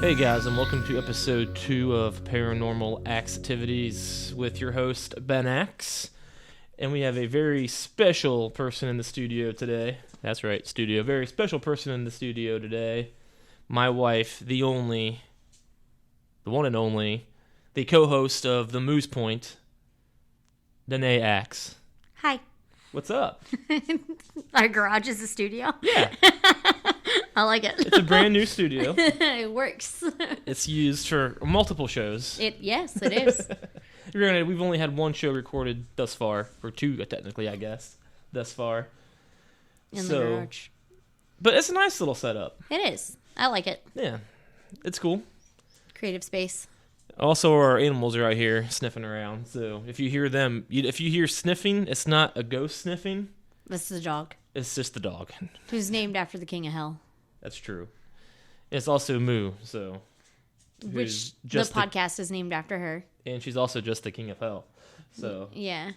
Hey guys, and welcome to episode 2 of Paranormal Activities with your host, Ben Axe. And we have a very special person in the studio today. That's right, studio. Very special person in the studio today. My wife, the one and only, the co-host of The Moose Point, Dena Axe. Hi. What's up? Our garage is a studio? Yeah. I like it. It's a brand new studio. It works. It's used for multiple shows. Yes, it is. Granted, we've only had one show recorded thus far, or two technically, I guess, thus far. In the garage. But it's a nice little setup. It is. I like it. Yeah, it's cool. Creative space. Also, our animals are out here sniffing around, so if you hear them, if you hear sniffing, it's not a ghost sniffing. This is a dog. It's just the dog. Who's named after the king of hell. That's true. It's also Moo, so. Which the podcast is named after her. And she's also just the king of hell, so. Yeah.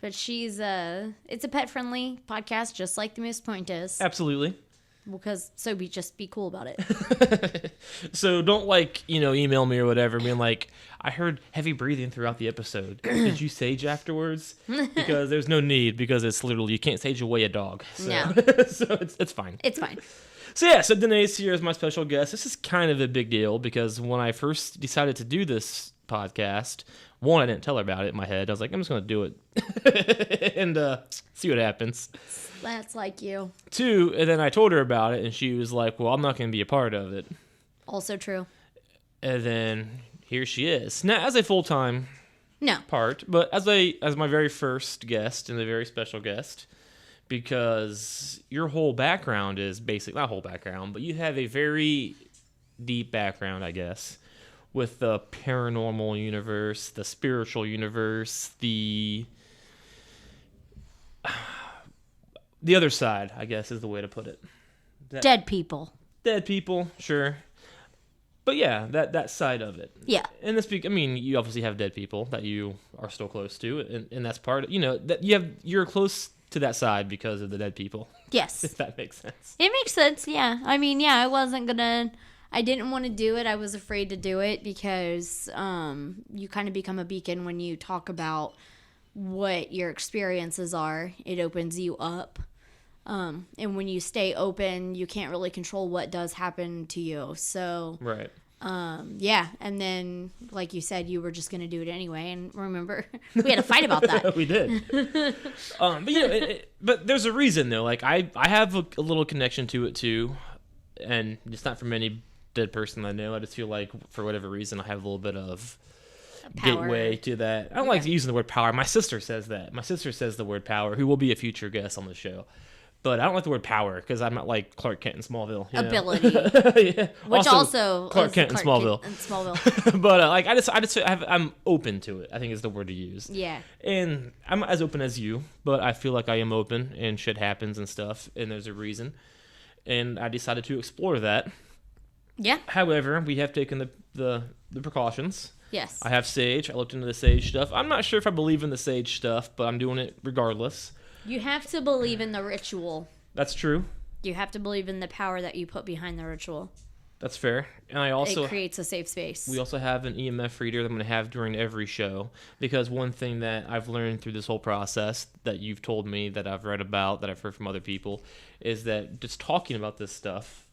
But she's, it's a pet-friendly podcast, just like the Moose Point is. Absolutely. Because, just be cool about it. So don't email me or whatever, being like, I heard heavy breathing throughout the episode. Did you sage afterwards? Because there's no need, because it's literally, you can't sage away a dog. So. No. So it's fine. It's fine. So Dena's here as my special guest. This is kind of a big deal because when I first decided to do this podcast, one, I didn't tell her about it in my head. I was like, I'm just going to do it and see what happens. That's like you. Two, and then I told her about it, and she was like, well, I'm not going to be a part of it. Also true. And then here she is. Now, as a full-time part, but as my very first guest and a very special guest, because your whole background is basically, not whole background, but you have a very deep background, I guess, with the paranormal universe, the spiritual universe, the other side, I guess, is the way to put it. Dead people. Dead people, sure. But yeah, that side of it. Yeah. And you obviously have dead people that you are still close to, and that's part of, that you're close to that side because of the dead people. Yes. If that makes sense. It makes sense, yeah. I didn't want to do it. I was afraid to do it because you kind of become a beacon when you talk about what your experiences are. It opens you up. And when you stay open, you can't really control what does happen to you. So, right. Yeah. And then, like you said, you were just going to do it anyway. And remember, we had a fight about that. We did. But but there's a reason though. Like I have a little connection to it too, and it's not from any dead person I know. I just feel like for whatever reason I have a little bit of Power. Gateway to that. I don't like using the word power. My sister says that. My sister says the word power, who will be a future guest on the show. But I don't like the word power because I'm not like Clark Kent in Smallville. Ability. Yeah. Which also Clark Kent in Smallville. But I'm open to it, I think is the word to use. Yeah. And I'm not as open as you, but I feel like I am open and shit happens and stuff, and there's a reason. And I decided to explore that. Yeah. However, we have taken the precautions. Yes. I have sage. I looked into the sage stuff. I'm not sure if I believe in the sage stuff, but I'm doing it regardless. You have to believe in the ritual. That's true. You have to believe in the power that you put behind the ritual. That's fair. And it creates a safe space. We also have an EMF reader that I'm going to have during every show, because one thing that I've learned through this whole process that you've told me, that I've read about, that I've heard from other people, is that just talking about this stuff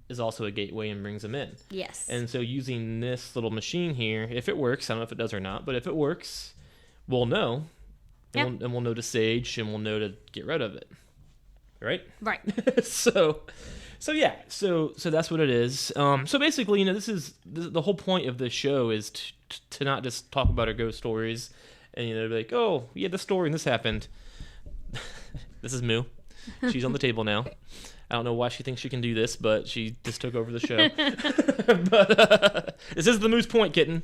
is also a gateway and brings them in. Yes. And so using this little machine here, if it works, I don't know if it does or not, but if it works, we'll know. And we'll know to sage, and we'll know to get rid of it. Right? Right. So that's what it is. So basically, this is the whole point of this show is to not just talk about our ghost stories and, be like, oh, yeah, this story and this happened. This is Moo. She's on the table now. I don't know why she thinks she can do this, but she just took over the show. But this is the Moose Point kitten.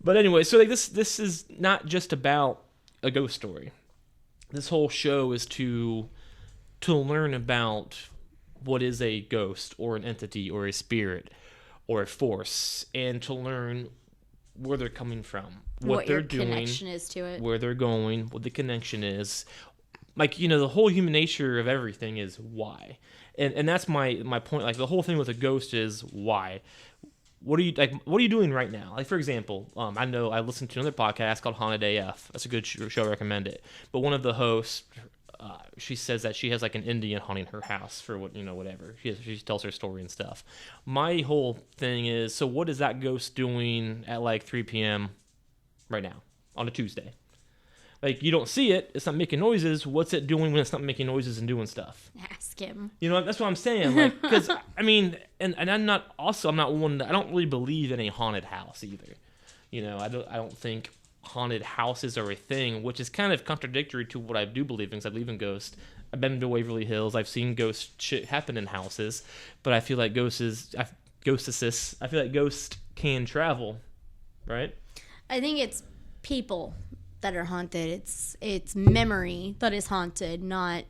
But anyway, so this is not just about a ghost story. This whole show is to learn about what is a ghost or an entity or a spirit or a force, and to learn where they're coming from, what they're doing, connection is to it, where they're going, what the connection is, like, the whole human nature of everything is why. And that's my point. Like, the whole thing with a ghost is why. What are you doing right now? Like, for example, I know I listened to another podcast called Haunted AF. That's a good show. I recommend it. But one of the hosts, she says that she has like an Indian haunting her house for whatever. She tells her story and stuff. My whole thing is, so what is that ghost doing at like 3 p.m. right now on a Tuesday? Like, you don't see it. It's not making noises. What's it doing when it's not making noises and doing stuff? Ask him. That's what I'm saying. Like, because, I mean, and I'm not one that, I don't really believe in a haunted house either. I don't think haunted houses are a thing, which is kind of contradictory to what I do believe in, because I believe in ghosts. I've been to Waverly Hills. I've seen ghost shit happen in houses, but I feel like ghosts can travel, right? I think it's people that are haunted. It's memory that is haunted, not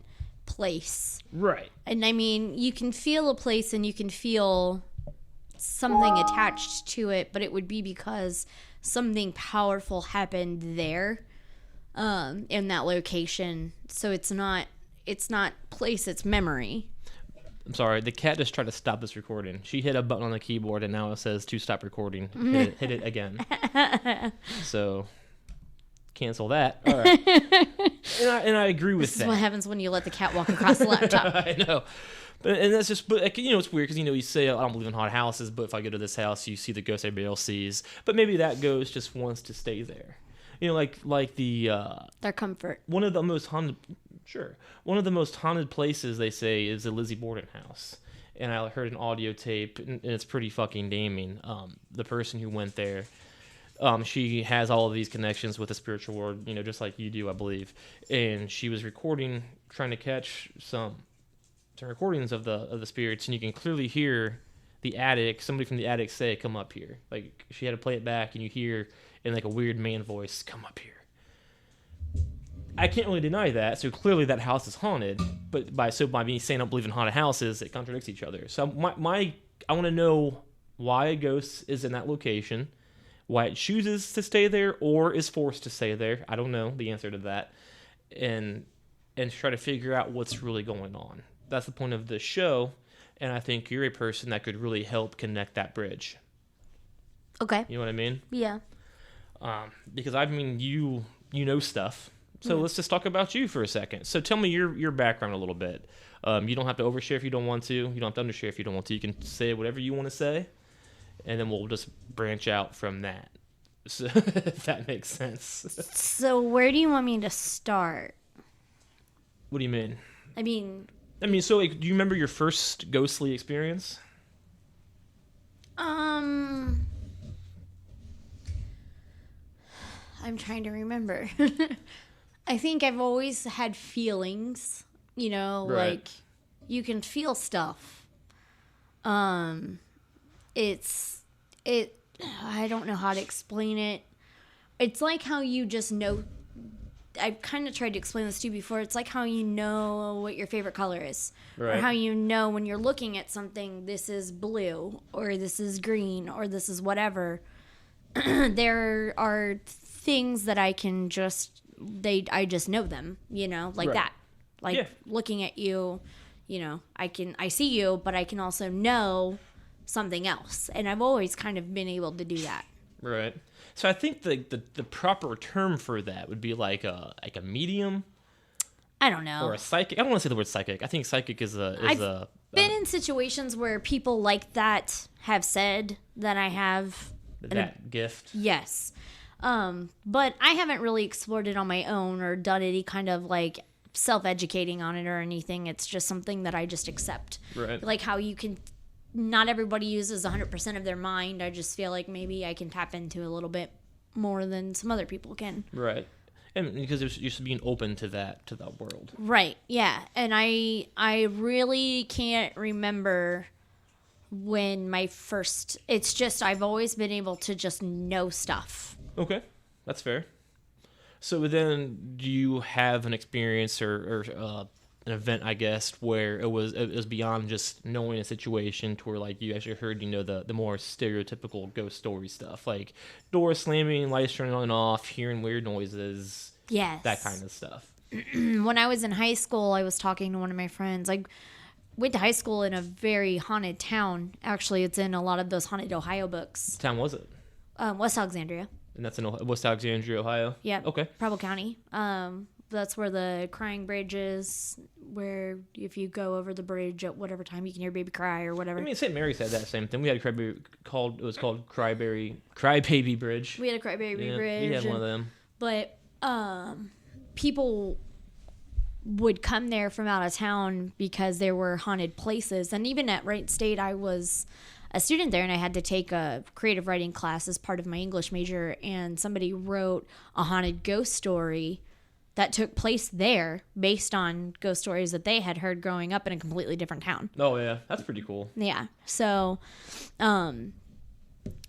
place. Right. And I mean, you can feel a place and you can feel something attached to it, but it would be because something powerful happened there, in that location. So it's not place, it's memory. I'm sorry, the cat just tried to stop this recording. She hit a button on the keyboard and now it says to stop recording. Hit it again. So cancel that. All right. and I agree with that. This is what happens when you let the cat walk across the laptop. I know. But that's just, but it's weird because, you say, I don't believe in haunted houses, but if I go to this house, you see the ghost everybody else sees. But maybe that ghost just wants to stay there. Like the... Their comfort. One of the most haunted places, they say, is the Lizzie Borden house. And I heard an audio tape, and it's pretty fucking damning. The person who went there, she has all of these connections with the spiritual world, just like you do, I believe. And she was trying to catch some recordings of the spirits, and you can clearly hear somebody from the attic say, "Come up here." Like, she had to play it back, and you hear in like a weird man voice, "Come up here." I can't really deny that, so clearly that house is haunted, but by me saying I don't believe in haunted houses, it contradicts each other. So I want to know why a ghost is in that location, why it chooses to stay there or is forced to stay there. I don't know the answer to that, and try to figure out what's really going on. That's the point of the show, and I think you're a person that could really help connect that bridge. Okay. You know what I mean? Yeah. Because I mean, you know stuff. So let's just talk about you for a second. So tell me your background a little bit. You don't have to overshare if you don't want to. You don't have to undershare if you don't want to. You can say whatever you want to say, and then we'll just branch out from that. So, if that makes sense. So where do you want me to start? What do you mean? I mean, so like, do you remember your first ghostly experience? I'm trying to remember. I think I've always had feelings, Right. like you can feel stuff. I don't know how to explain it. It's like how you just know. I've kind of tried to explain this to you before. It's like how you know what your favorite color is. Right. Or how you know when you're looking at something, this is blue, or this is green, or this is whatever. There are things that I can I just know them, like Right. that. Like looking at you, I see you, but I can also know something else. And I've always kind of been able to do that. Right. So I think the proper term for that would be like a medium. I don't know. Or a psychic. I don't want to say the word psychic. I think psychic is I've been in situations where people like that have said that I have that gift. Yes. But I haven't really explored it on my own or done any kind of like self-educating on it or anything. It's just something that I just accept. Right. Like how not everybody uses 100% of their mind. I just feel like maybe I can tap into a little bit more than some other people can. Right. And because you're just being open to that world. Right. Yeah. And I really can't remember when it's just I've always been able to just know stuff. Okay. That's fair. So then, do you have an experience or an event, I guess, where it was beyond just knowing a situation to where like you actually heard, the more stereotypical ghost story stuff, like doors slamming, lights turning on and off, hearing weird noises, Yes. that kind of stuff. when I was in high school, I was talking to one of my friends. I went to high school in a very haunted town. Actually, it's in a lot of those haunted Ohio books. What town was it? West Alexandria. And that's in West Alexandria, Ohio? Yeah. Okay. Preble County. That's where the crying bridge is, where if you go over the bridge at whatever time, you can hear baby cry or whatever. I mean, St. Mary's had that same thing. We had a Crybaby Crybaby Bridge. We had a crybaby bridge. We had one of them. But people would come there from out of town because there were haunted places. And even at Wright State, I was a student there, and I had to take a creative writing class as part of my English major, and somebody wrote a haunted ghost story that took place there based on ghost stories that they had heard growing up in a completely different town. Oh, yeah. That's pretty cool. Yeah. So,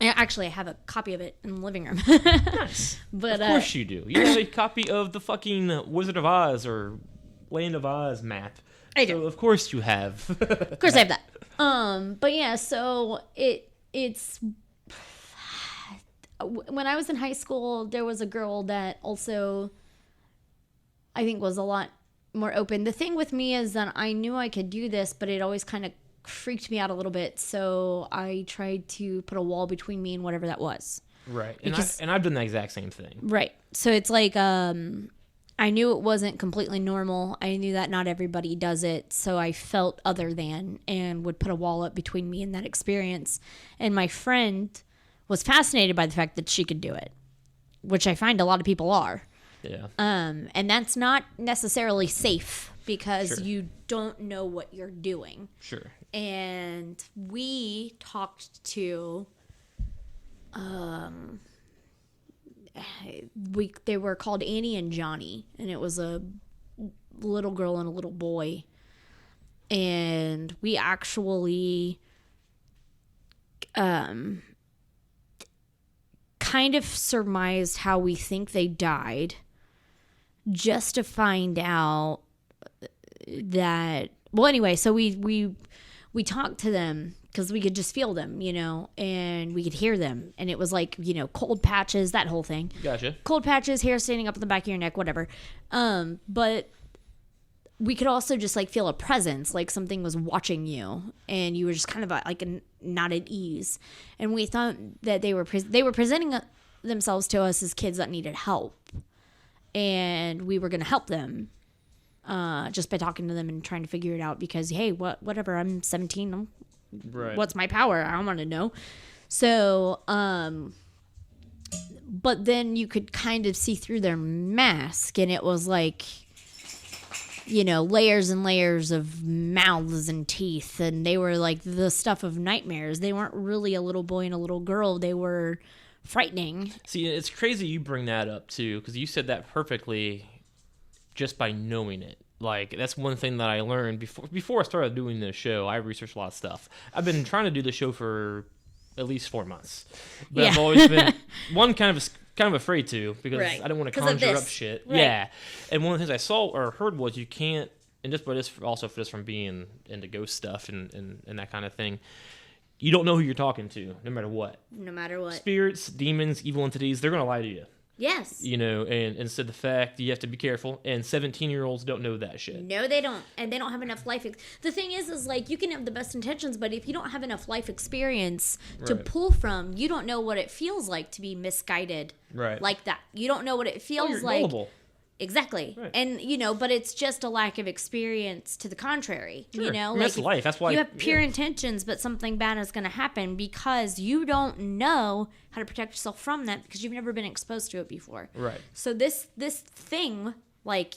actually, I have a copy of it in the living room. Nice. But, of course you do. You have a copy of the fucking Wizard of Oz or Land of Oz map. I do. So, of course you have. Of course I have that. But yeah, so it's when I was in high school, there was a girl that also I think was a lot more open. The thing with me is that I knew I could do this, but it always kind of freaked me out a little bit. So I tried to put a wall between me and whatever that was. Right. Because, and I've done the exact same thing. Right. So it's like I knew it wasn't completely normal. I knew that not everybody does it. So I felt other than and would put a wall up between me and that experience. And my friend was fascinated by the fact that she could do it, which I find a lot of people are. Yeah. And that's not necessarily safe because Sure. you don't know what you're doing. Sure. And we talked to they were called Annie and Johnny, and it was a little girl and a little boy, and we actually kind of surmised how we think they died just to find out that, well, anyway, so we talked to them because we could just feel them, and we could hear them. And it was like, cold patches, that whole thing. Gotcha. Cold patches, hair standing up in the back of your neck, whatever. But we could also just like feel a presence, like something was watching you and you were just kind of not at ease. And we thought that they were presenting themselves to us as kids that needed help. And we were going to help them just by talking to them and trying to figure it out because, hey, whatever, I'm 17. Right. What's my power? I don't want to know. So, but then you could kind of see through their mask, and it was like, layers and layers of mouths and teeth, and they were like the stuff of nightmares. They weren't really a little boy and a little girl. They were frightening. See, it's crazy you bring that up too, because you said that perfectly just by knowing it. Like, that's one thing that I learned before I started doing this show. I researched a lot of stuff. I've been trying to do the show for at least 4 months, but Yeah. I've always been kind of afraid to, because Right. I don't want to 'Cause of conjure this. up shit. Right. Yeah, and one of the things I saw or heard was you can't, and just but this also for this from being into ghost stuff and that kind of thing. You don't know who you're talking to, no matter what. No matter what. Spirits, demons, evil entities, they're gonna lie to you. Yes. And so the fact you have to be careful, and 17-year-olds don't know that shit. No, they don't. And they don't have enough life. The thing is like, you can have the best intentions, but if you don't have enough life experience to Right. pull from, you don't know what it feels like to be misguided Right. like that. You don't know what it feels You're like. gullible. Exactly. Right. And, but it's just a lack of experience to the contrary. Sure. I mean, Like, that's life. That's why you have pure yeah. intentions, but something bad is going to happen because you don't know how to protect yourself from that because you've never been exposed to it before. Right. So this thing, like,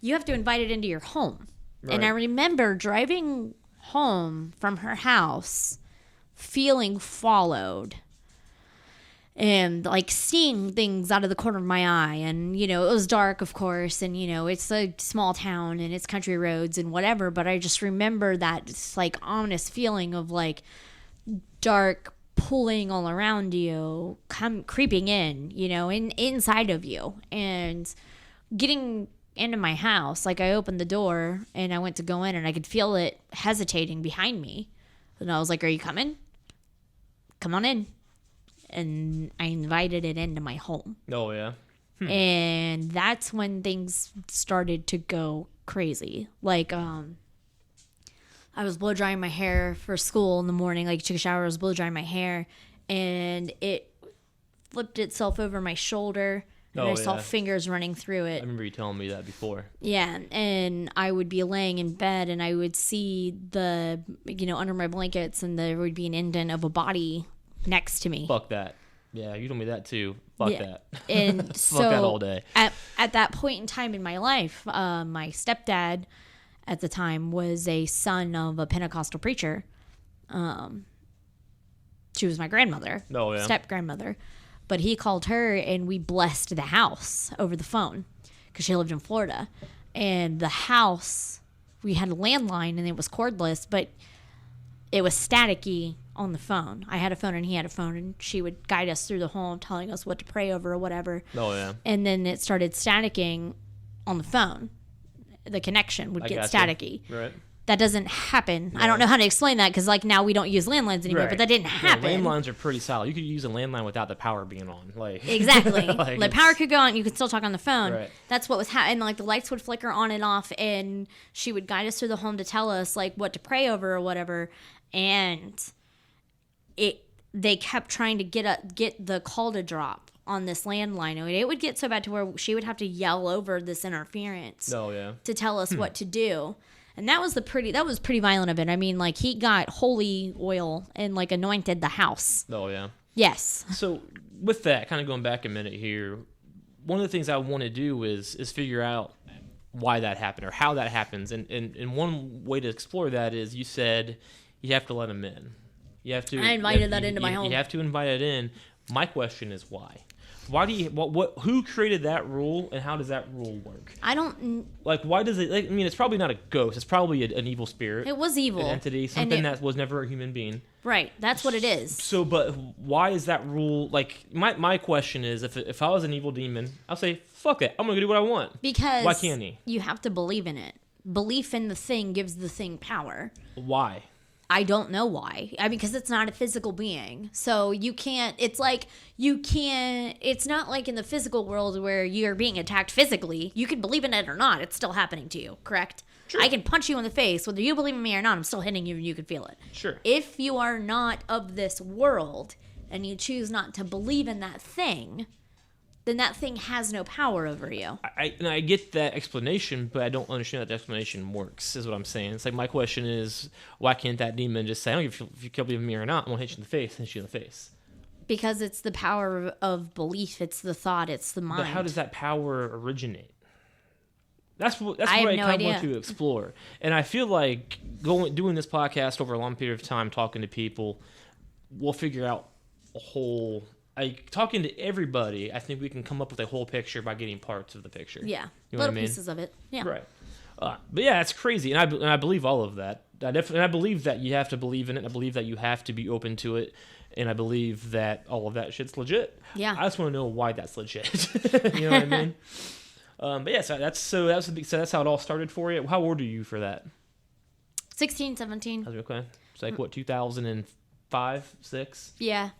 you have to invite it into your home. Right. And I remember driving home from her house feeling followed. And like seeing things out of the corner of my eye, and it was dark, of course, and it's a small town and it's country roads and whatever, but I just remember that just like ominous feeling of like dark pulling all around you, creeping in, inside of you, and getting into my house. Like, I opened the door and I went to go in and I could feel it hesitating behind me, and I was like, "Are you coming? Come on in." And I invited it into my home. Oh, yeah. And that's when things started to go crazy. Like, I was blow drying my hair for school in the morning. Like, took a shower, I was blow drying my hair, and it flipped itself over my shoulder. And I saw fingers running through it. I remember you telling me that before. Yeah, and I would be laying in bed, and I would see under my blankets, and there would be an indent of a body next to me. Fuck that. Yeah, you told me that too. Fuck that. And Fuck so that all day. At that point in time in my life, my stepdad at the time was a son of a Pentecostal preacher. She was my grandmother. Oh, yeah. Step-grandmother. But he called her, and we blessed the house over the phone because she lived in Florida. And the house, we had a landline, and it was cordless, but it was staticky on the phone. I had a phone, and he had a phone, and she would guide us through the home, telling us what to pray over or whatever. Oh, yeah. And then it started staticking on the phone. The connection would get staticky. Right. That doesn't happen. No. I don't know how to explain that because, like, now we don't use landlines anymore, Right. but that didn't happen. No, landlines are pretty solid. You could use a landline without the power being on. Like Exactly. like the power could go on. You could still talk on the phone. Right. That's what was happening. Like, the lights would flicker on and off, and she would guide us through the home to tell us, like, what to pray over or whatever. And they kept trying to get the call to drop on this landline. And it would get so bad to where she would have to yell over this interference to tell us what to do. And that was pretty violent of it. I mean, like, he got holy oil and, like, anointed the house. Oh, yeah. Yes. So with that, kind of going back a minute here, one of the things I want to do is figure out why that happened or how that happens. And one way to explore that is you said you have to let him in. You have to. I invited that into my home. You have to invite it in. My question is why? Why do you? Who created that rule, and how does that rule work? I don't. Like, why does it? Like, I mean, it's probably not a ghost. It's probably an evil spirit. It was evil. An entity, something that was never a human being. Right. That's what it is. So, but why is that rule? Like, my question is, if I was an evil demon, I'll say, fuck it. I'm gonna go do what I want. Because why can't he? You have to believe in it. Belief in the thing gives the thing power. Why? I don't know why. I mean, because it's not a physical being. So you can't, it's like, it's not like in the physical world where you're being attacked physically. You can believe in it or not. It's still happening to you, correct? Sure. I can punch you in the face. Whether you believe in me or not, I'm still hitting you and you can feel it. Sure. If you are not of this world and you choose not to believe in that thing, then that thing has no power over you. I get that explanation, but I don't understand that the explanation works, is what I'm saying. It's like, my question is, why can't that demon just say, I don't give if you can't believe in me or not, I'm going to hit you in the face, and hit you in the face? Because it's the power of belief. It's the thought. It's the mind. But how does that power originate? That's what I kind of want to explore. And I feel like doing this podcast over a long period of time, talking to people, we'll figure out a whole... Like, talking to everybody, I think we can come up with a whole picture by getting parts of the picture. Yeah, you know little pieces of it. Yeah, right. But yeah, it's crazy, and I believe all of that. I believe that you have to believe in it. And I believe that you have to be open to it, and I believe that all of that shit's legit. Yeah, I just want to know why that's legit. You know what I mean? But yeah, so that's how it all started for you. How old are you for that? 16, 17. Okay, it's like what, 2005, 6? Yeah.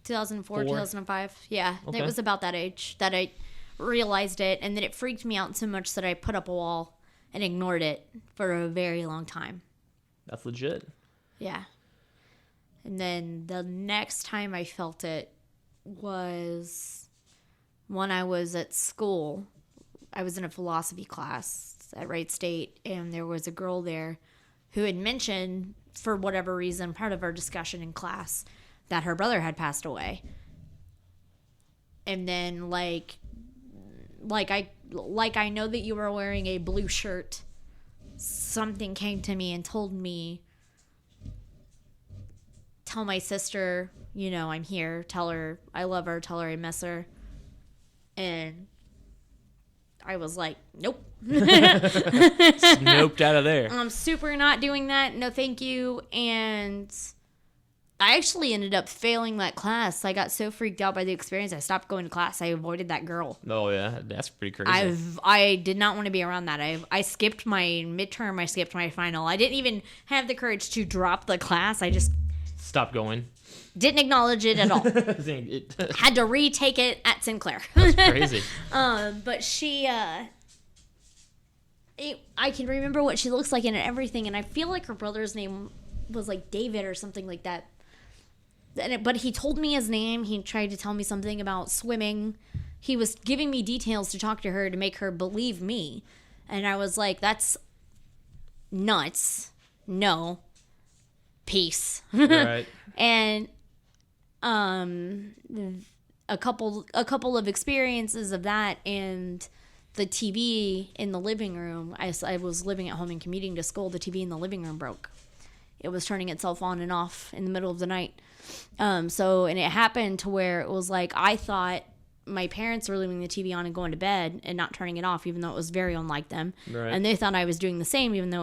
2004, 2005. Yeah, okay. It was about that age that I realized it, and then it freaked me out so much that I put up a wall and ignored it for a very long time. That's legit. Yeah. And then the next time I felt it was when I was at school. I was in a philosophy class at Wright State, and there was a girl there who had mentioned, for whatever reason, part of our discussion in class, that her brother had passed away. And then like I know that you were wearing a blue shirt. Something came to me and told me, tell my sister, I'm here. Tell her I love her. Tell her I miss her. And I was like, nope. Snoped out of there. I'm super not doing that. No, thank you. And I actually ended up failing that class. I got so freaked out by the experience, I stopped going to class. I avoided that girl. Oh, yeah. That's pretty crazy. I did not want to be around that. I skipped my midterm. I skipped my final. I didn't even have the courage to drop the class. I just stopped going. Didn't acknowledge it at all. It, Had to retake it at Sinclair. that's crazy. But she, I can remember what she looks like and everything, and I feel like her brother's name was like David or something like that. But he told me his name. He tried to tell me something about swimming. He was giving me details to talk to her to make her believe me. And I was like, that's nuts. No. Peace. Right. And a couple of experiences of that, and the TV in the living room. I was living at home and commuting to school. The TV in the living room broke. It was turning itself on and off in the middle of the night. And it happened to where it was like, I thought my parents were leaving the TV on and going to bed and not turning it off, even though it was very unlike them. Right. And they thought I was doing the same, even though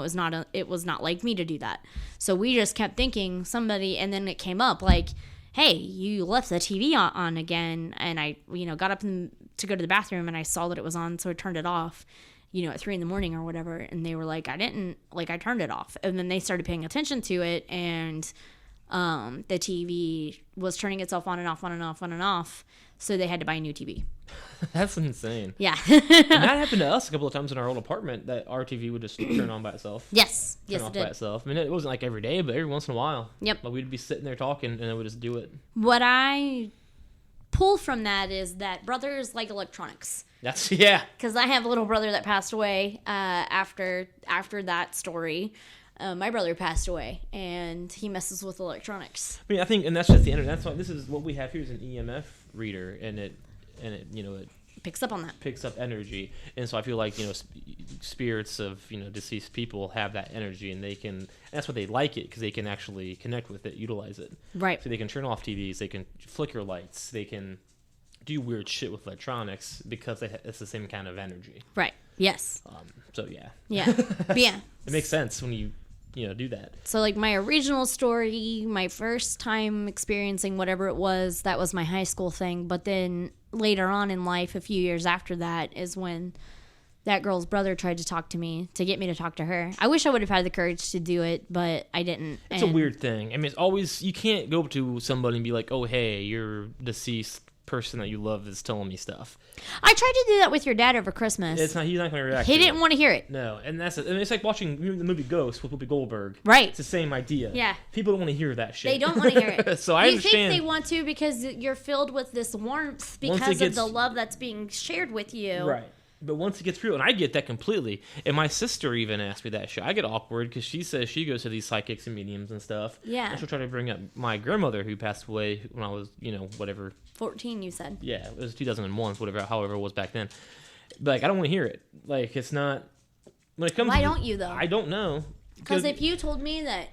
it was not like me to do that. So we just kept thinking somebody, and then it came up like, hey, you left the TV on again. And I, got up to go to the bathroom, and I saw that it was on. So I turned it off, at 3 a.m. or whatever. And they were like, I turned it off. And then they started paying attention to it. And the TV was turning itself on and off, on and off, on and off. So they had to buy a new TV. That's insane. Yeah. And that happened to us a couple of times in our old apartment, that our TV would just turn on by itself. Yes. Turn Yes, off it did. by itself. I mean, it wasn't like every day, but every once in a while. Yep. Like we'd be sitting there talking, and it would just do it. What I pull from that is that brothers like electronics. That's, yeah. Because I have a little brother that passed away after that story. My brother passed away, and he messes with electronics. I mean, I think, and that's just the internet. That's why this is what we have here is an EMF reader, and it it Picks up on that. picks up energy, and so I feel like spirits of deceased people have that energy, and that's why they like it, because they can actually connect with it, utilize it. Right. So they can turn off TVs, they can flicker lights, they can do weird shit with electronics because it's the same kind of energy. Right. Yes. So yeah. Yeah. But yeah. It makes sense when you do that. So like my original story, my first time experiencing whatever it was, that was my high school thing. But then later on in life, a few years after that, is when that girl's brother tried to talk to me, to get me to talk to her. I wish I would have had the courage to do it, but I didn't. It's a weird thing. I mean, it's always, you can't go up to somebody and be like, oh, hey, your deceased person that you love is telling me stuff. I tried to do that with your dad over Christmas. He's not going to react. He didn't want to hear it. No, and it's like watching the movie Ghost with Whoopi Goldberg. Right. It's the same idea. Yeah. People don't want to hear that shit. They don't want to hear it. So I understand. You think they want to because you're filled with this warmth because of the love that's being shared with you. Right. But once it gets real, and I get that completely. And my sister even asked me that shit. I get awkward because she says she goes to these psychics and mediums and stuff. Yeah. And she'll try to bring up my grandmother who passed away when I was, whatever. 14, you said. Yeah, it was 2001, however it was back then. But, like, I don't want to hear it. Like, it's not. When it comes Why don't you, though? I don't know. Because if you told me that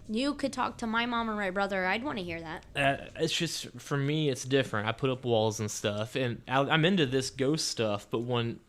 you could talk to my mom or my brother, I'd want to hear that. It's just, for me, it's different. I put up walls and stuff. And I'm into this ghost stuff, but when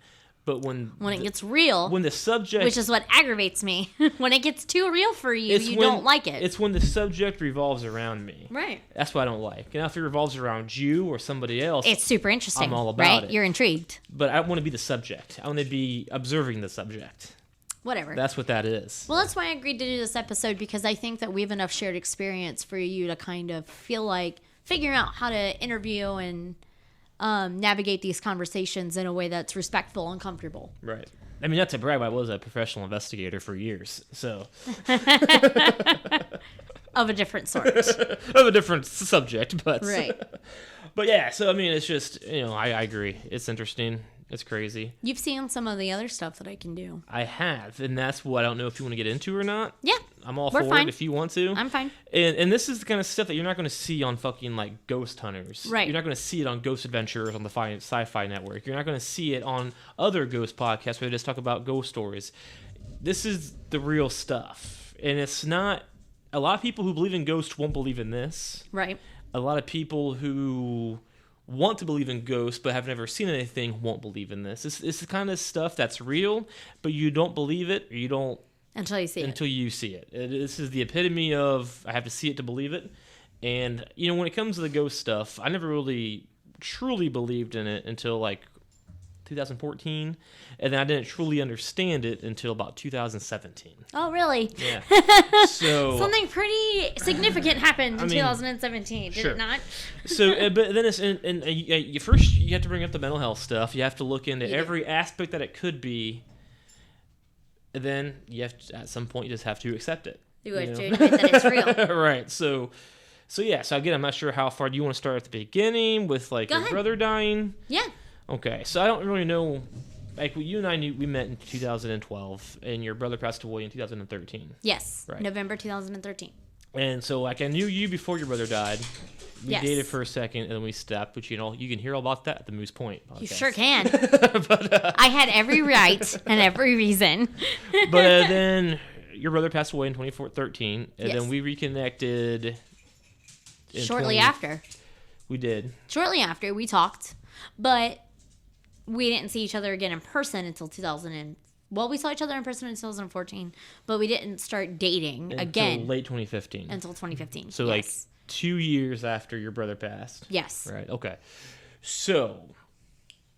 it gets real, when the subject, which is what aggravates me, when it gets too real for you, don't like it. It's when the subject revolves around me. Right. That's what I don't like. And if it revolves around you or somebody else, it's super interesting. I'm all about it. it. You're intrigued. But I don't want to be the subject. I want to be observing the subject. Whatever. That's what that is. Well, that's why I agreed to do this episode, because I think that we have enough shared experience for you to kind of feel like figuring out how to interview and navigate these conversations in a way that's respectful and comfortable. Right. I mean, not to brag, but I was a professional investigator for years, so. Of a different sort. Of a different subject, but. Right. But yeah, so I mean, it's just, I agree. It's interesting. It's crazy. You've seen some of the other stuff that I can do. I have, and that's what I don't know if you want to get into or not. Yeah. I'm all We're for fine. it if you want to. I'm fine. And this is the kind of stuff that you're not going to see on fucking like Ghost Hunters. Right. You're not going to see it on Ghost Adventures on the Sci-Fi Network. You're not going to see it on other ghost podcasts where they just talk about ghost stories. This is the real stuff. And it's not... A lot of people who believe in ghosts won't believe in this. Right. A lot of people who want to believe in ghosts but have never seen anything won't believe in this. It's the kind of stuff that's real, but you don't believe it, or you don't... Until you see it. Until you see it. This is the epitome of I have to see it to believe it. And, when it comes to the ghost stuff, I never really truly believed in it until, like, 2014, and then I didn't truly understand it until about 2017. Oh, really? Yeah. So something pretty significant happened in 2017, did sure. it not? So, but then it's you first you have to bring up the mental health stuff. You have to look into every aspect that it could be. And then you have to, at some point, you just have to accept it. You have to admit that it's real. Right. So yeah. So again, I'm not sure how far. Do you want to start at the beginning with like your brother dying? Yeah. Okay. So I don't really know. Like you and I we met in 2012, and your brother passed away in 2013. Yes. Right. November 2013. And so like I knew you before your brother died. We Yes. dated for a second, and then we stopped. But you can hear all about that at the Moose Point podcast. You sure can. But I had every right and every reason. but then your brother passed away in 2013, and then we reconnected. Shortly after. We did. Shortly after, we talked, but we didn't see each other again in person until 2000. Well, we saw each other in person in 2014, but we didn't start dating again late 2015. until 2015. So like 2 years after your brother passed. Yes. Right. Okay. So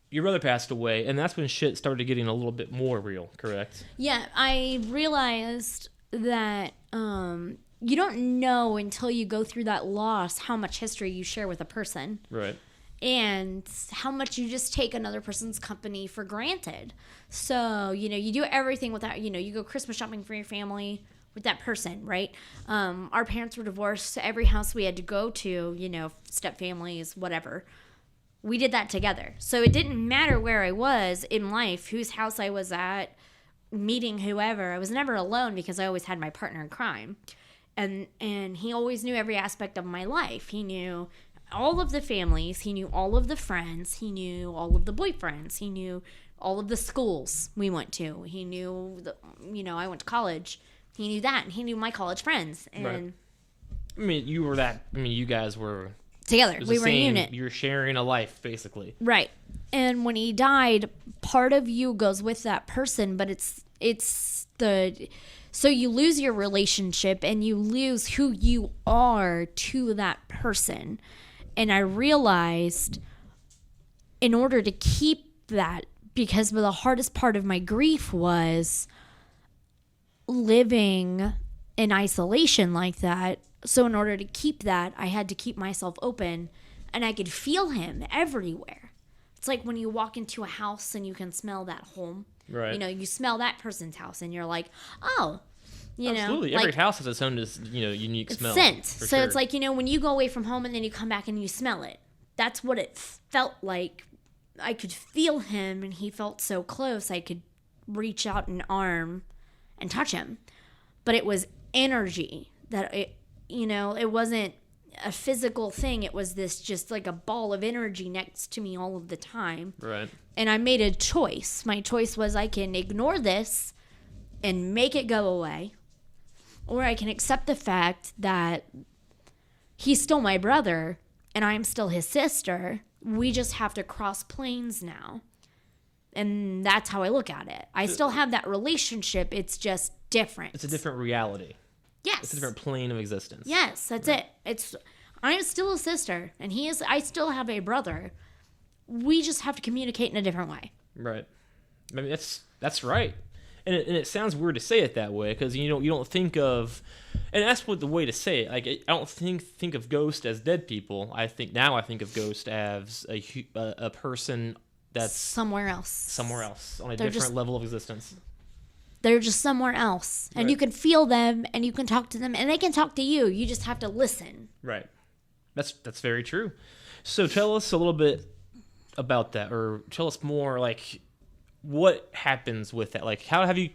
your brother passed away, and that's when shit started getting a little bit more real. Correct? Yeah, I realized that you don't know until you go through that loss how much history you share with a person. Right. And how much you just take another person's company for granted. So, you do everything without, you go Christmas shopping for your family with that person, right? Our parents were divorced. So every house we had to go to, step families, whatever, we did that together. So it didn't matter where I was in life, whose house I was at, meeting whoever. I was never alone because I always had my partner in crime. And he always knew every aspect of my life. He knew all of the families, he knew all of the friends, he knew all of the boyfriends, he knew all of the schools we went to, he knew I went to college, he knew that, and he knew my college friends. And right. You guys were together. We were a unit. You were sharing a life, basically. Right. And when he died, part of you goes with that person, but so you lose your relationship and you lose who you are to that person. And I realized in order to keep that, because the hardest part of my grief was living in isolation like that. So in order to keep that, I had to keep myself open, and I could feel him everywhere. It's like when you walk into a house and you can smell that home. Right. You smell that person's house and you're like, oh, absolutely. Every house has its own unique smell. Scent. So sure. It's like, when you go away from home and then you come back and you smell it. That's what it felt like. I could feel him, and he felt so close. I could reach out an arm and touch him. But it was energy that it wasn't a physical thing. It was this just like a ball of energy next to me all of the time. Right. And I made a choice. My choice was I can ignore this and make it go away, or I can accept the fact that he's still my brother and I'm still his sister. We just have to cross planes now. And that's how I look at it. I still have that relationship. It's just different. It's a different reality. Yes. It's a different plane of existence. Yes, that's it. I'm still a sister, and I still have a brother. We just have to communicate in a different way. Right. I mean, that's right. And it sounds weird to say it that way, because you don't think of, and that's what the way to say it. Like, I don't think of ghosts as dead people. I think of ghost as a person that's somewhere else on a different level of existence. They're just somewhere else, and you can feel them, and you can talk to them, and they can talk to you. You just have to listen. Right. That's very true. So tell us a little bit about that, or tell us more, like, what happens with that? Like, how have you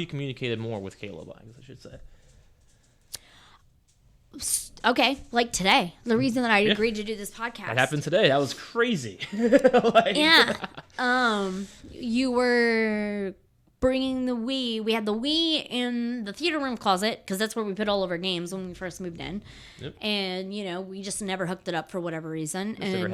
communicated more with Caleb, I guess I should say? Okay, like today. The reason that I agreed to do this podcast. That happened today. That was crazy. Yeah. You were bringing the Wii. We had the Wii in the theater room closet, because that's where we put all of our games when we first moved in. Yep. And, we just never hooked it up for whatever reason. We never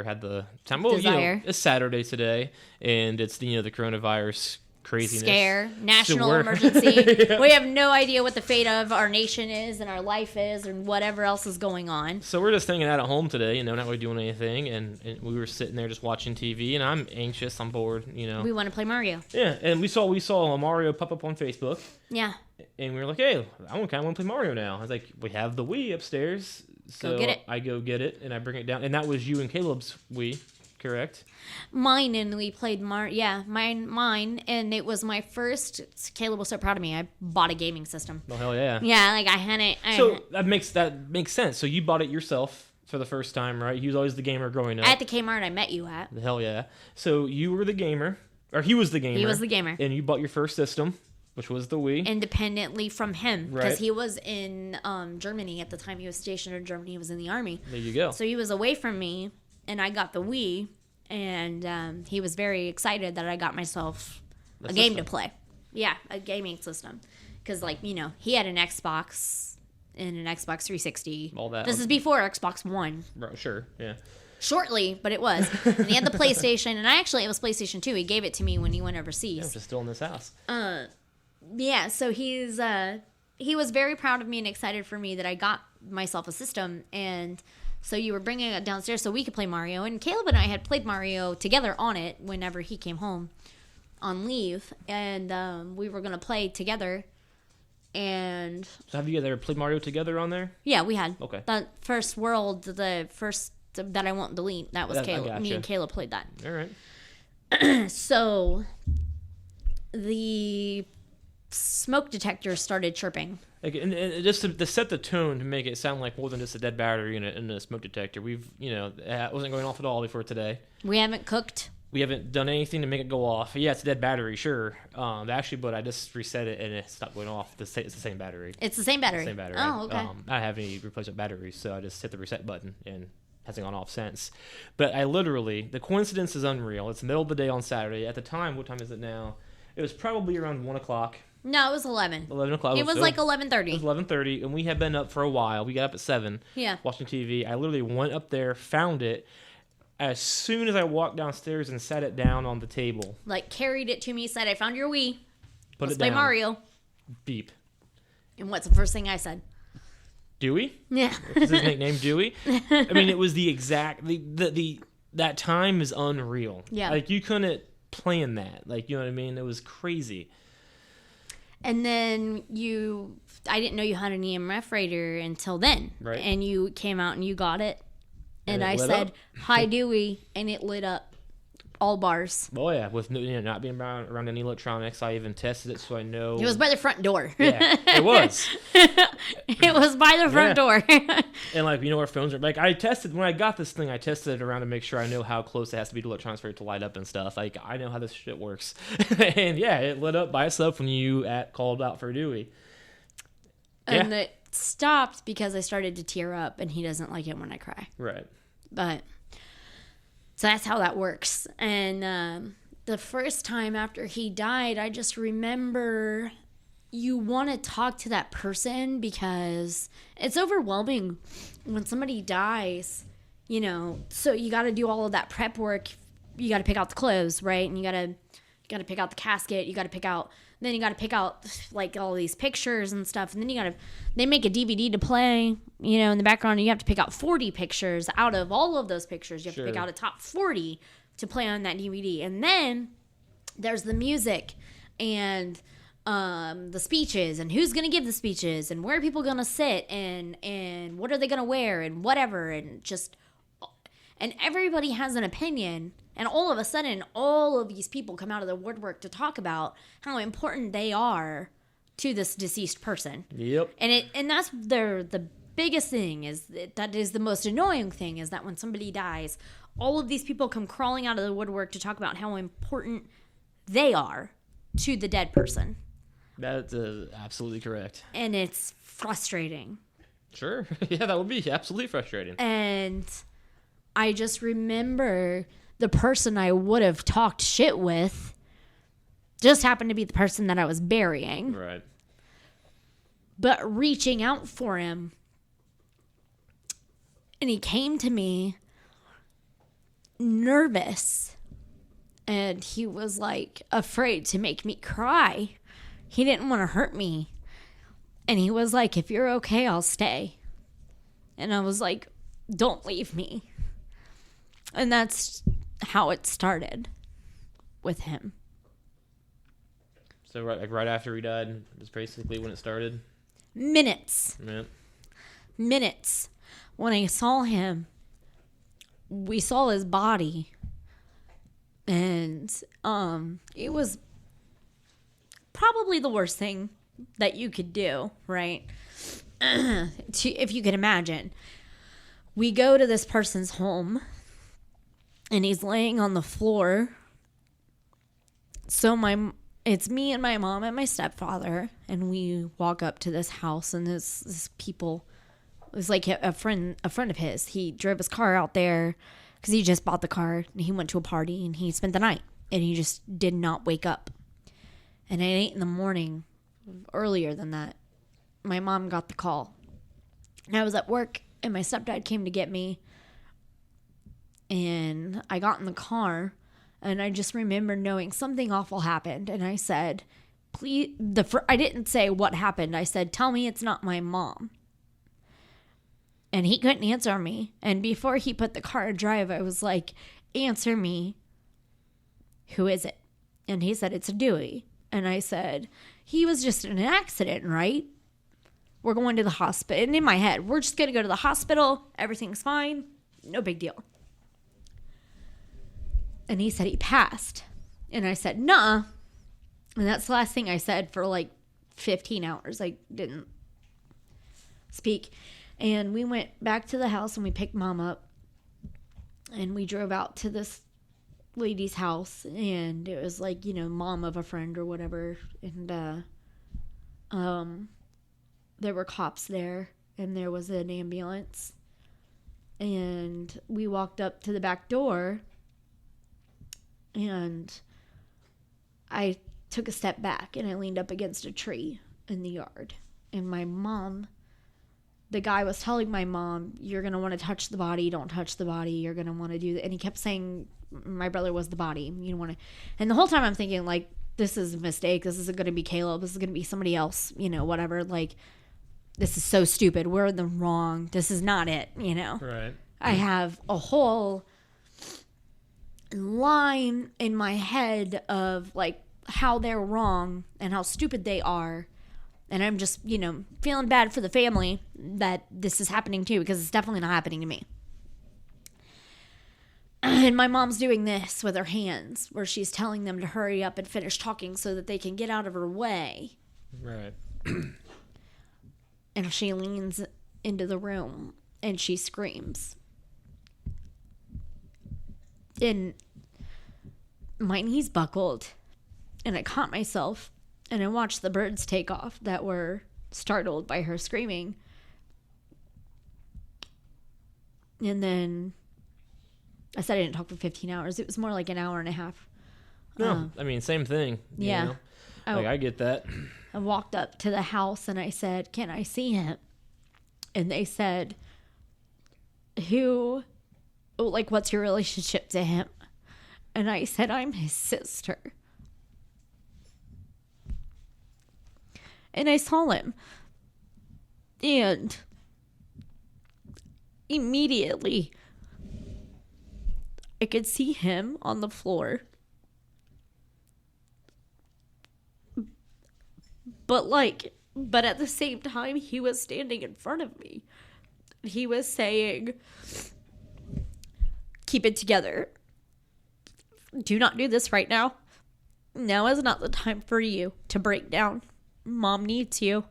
had the time. Well, desire. It's Saturday today, and it's, the coronavirus craziness. Scare, national we're- emergency. Yeah. We have no idea what the fate of our nation is and our life is and whatever else is going on. So we're just hanging out at home today, not really doing anything, and we were sitting there just watching TV, and I'm anxious, I'm bored, We want to play Mario. Yeah, and we saw a Mario pop up on Facebook, Yeah. and we were like, hey, I kind of want to play Mario now. I was like, we have the Wii upstairs, so Go get it. I go get it, and I bring it down, and that was you and Caleb's Wii, correct? Mine, and we played mine, and it was my first. Caleb was so proud of me. I bought a gaming system. Oh hell yeah! Yeah, like I had it. So that makes sense. So you bought it yourself for the first time, right? He was always the gamer growing up. at the Kmart I met you at. Hell yeah! So you were the gamer, or he was the gamer. He was the gamer. and you bought your first system, which was the Wii. Independently from him, because Right. he was in Germany at the time. He was stationed in Germany. He was in the army. There you go. So he was away from me, and I got the Wii, and he was very excited that I got myself a game to system. play. Yeah, a gaming system. Because, he had an Xbox and an Xbox 360. All that. This is before Xbox One. Right, sure, yeah. Shortly, but it was. And he had the PlayStation, and it was PlayStation 2. He gave it to me when he went Yeah, overseas. just still in this house. Yeah, so he was very proud of me and excited for me that I got myself a system, and so you were bringing it downstairs so we could play Mario, and Caleb and I had played Mario together on it whenever he came home on leave, and we were going to play together, and So have you guys ever played Mario together on there? yeah, we had. Okay. The first world, the first that I won't delete, that was I Caleb. Me gotcha. and Caleb played that. All right. So the smoke detector started chirping. Like, and just to set the tone to make it sound like more than just a dead battery in a smoke detector, it wasn't going off at all before today. We haven't cooked. We haven't done anything to make it go off. Yeah, it's a dead battery, sure. But I just reset it and it stopped going off. It's the same battery. It's the same battery. Same battery. Oh, okay. I don't have any replacement batteries, so I just hit the reset button and hasn't gone off since. But the coincidence is unreal. It's the middle of the day on Saturday. At the time, what time is it now? It was probably around 1 o'clock. No, it was 11. 11 o'clock. It was like 11:30. It was 11:30, and we had been up for a while. We got up at 7. Yeah. Watching TV. I literally went up there, found it. As soon as I walked downstairs and sat it down on the table, Carried it to me, said, I found your Wii. put Let's it play down. Mario. Beep. And what's the first thing I said? Dewey? Yeah. Is his nickname Dewey? I mean, it was the exact that time is unreal. Yeah. Like you couldn't plan that. Like, you know what I mean? It was crazy. And then I didn't know you had an EMF radar until then. Right. And you came out and you got it. And it I lit said, up. hi, Dewey. And it lit up all bars. Oh yeah, with not being around any electronics, I even tested it so I know. It was by the front door. Yeah, it was. It was by the front door. And our phones are like, when I got this thing, I tested it around to make sure I know how close it has to be to electronics for it to light up and stuff. Like, I know how this shit works. And yeah, it lit up by itself when you called out for Dewey. And Yeah. it stopped because I started to tear up, and he doesn't like it when I cry. Right. But so that's how that works. And the first time after he died, I just remember you want to talk to that person because it's overwhelming when somebody dies, so you got to do all of that prep work. You got to pick out the clothes, right? And you got to pick out the casket. You got to pick out all these pictures and stuff. And then they make a DVD to play, in the background. And you have to pick out 40 pictures out of all of those pictures. You have to pick Sure. out a top 40 to play on that DVD. And then there's the music and the speeches and who's going to give the speeches and where are people going to sit and what are they going to wear and whatever. And everybody has an opinion. And all of a sudden, all of these people come out of the woodwork to talk about how important they are to this deceased person. Yep. And that's the biggest thing that is the most annoying thing is that when somebody dies, all of these people come crawling out of the woodwork to talk about how important they are to the dead person. That's absolutely correct. And it's frustrating. Sure. Yeah, that would be absolutely frustrating. And I just remember the person I would have talked shit with just happened to be the person that I was burying. Right. But reaching out for him. And he came to me nervous And he was like afraid to make me cry. He didn't want to hurt me. And he was like, if you're okay, I'll stay. And I was like, don't leave me. And that's how it started with him. So right after he died was basically when it started? Minutes. Yeah. Minutes. When I saw him, we saw his body. And it was probably the worst thing that you could do, right? If you can imagine. We go to this person's home, and he's laying on the floor. So it's me and my mom and my stepfather, and we walk up to this house, and this people, it was like a friend of his. He drove his car out there because he just bought the car, and he went to a party, and he spent the night, and he just did not wake up. And at 8 a.m, earlier than that, my mom got the call. And I was at work, and my stepdad came to get me, and I got in the car, and I just remember knowing something awful happened. And I said, please, I didn't say what happened. I said, tell me it's not my mom. And he couldn't answer me. And before he put the car in drive, I was like, answer me. Who is it? And he said, it's a Dewey. And I said, he was just in an accident, right? We're going to the hospital. And in my head, we're just going to go to the hospital. Everything's fine. No big deal. And he said he passed. And I said, nah. And that's the last thing I said for like 15 hours. I didn't speak. And we went back to the house, and we picked Mom up. And we drove out to this lady's house. And it was like, mom of a friend or whatever. And there were cops there. And there was an ambulance. And we walked up to the back door. And I took a step back, and I leaned up against a tree in the yard. And my mom, the guy was telling my mom, you're going to want to touch the body. Don't touch the body. You're going to want to do that. And he kept saying my brother was the body. You don't want to. And the whole time I'm thinking, like, this is a mistake. This isn't going to be Caleb. This is going to be somebody else, whatever. Like, this is so stupid. We're in the wrong. This is not it, Right. I have a whole line in my head of like how they're wrong and how stupid they are, and I'm just feeling bad for the family that this is happening to, because it's definitely not happening to me. And my mom's doing this with her hands where she's telling them to hurry up and finish talking so that they can get out of her way. Right. And she leans into the room and she screams. And my knees buckled, and I caught myself, and I watched the birds take off that were startled by her screaming. And then I said I didn't talk for 15 hours. It was more like an hour and a half. No, I mean, same thing. Yeah. I get that. I walked up to the house, and I said, can I see him? And they said, what's your relationship to him? And I said, I'm his sister. And I saw him. And immediately, I could see him on the floor. But at the same time, he was standing in front of me. He was saying, keep it together. Do not do this right now. Now is not the time for you to break down. Mom needs you.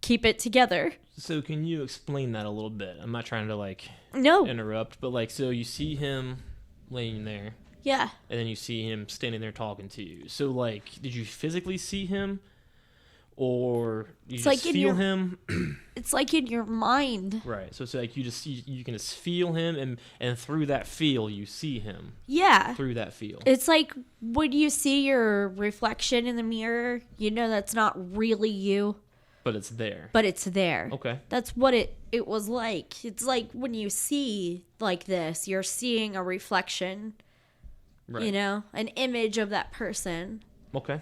Keep it together. So can you explain that a little bit? I'm not trying to No. interrupt, but so you see him laying there. Yeah. And then you see him standing there talking to you. So did you physically see him? Or you just feel him? It's like in your mind. Right. So it's like you can just feel him, and through that feel you see him. Yeah. Through that feel. It's like when you see your reflection in the mirror, that's not really you. But it's there. But it's there. Okay. That's what it was like. It's like when you see like this, you're seeing a reflection Right. You know, an image of that person. Okay.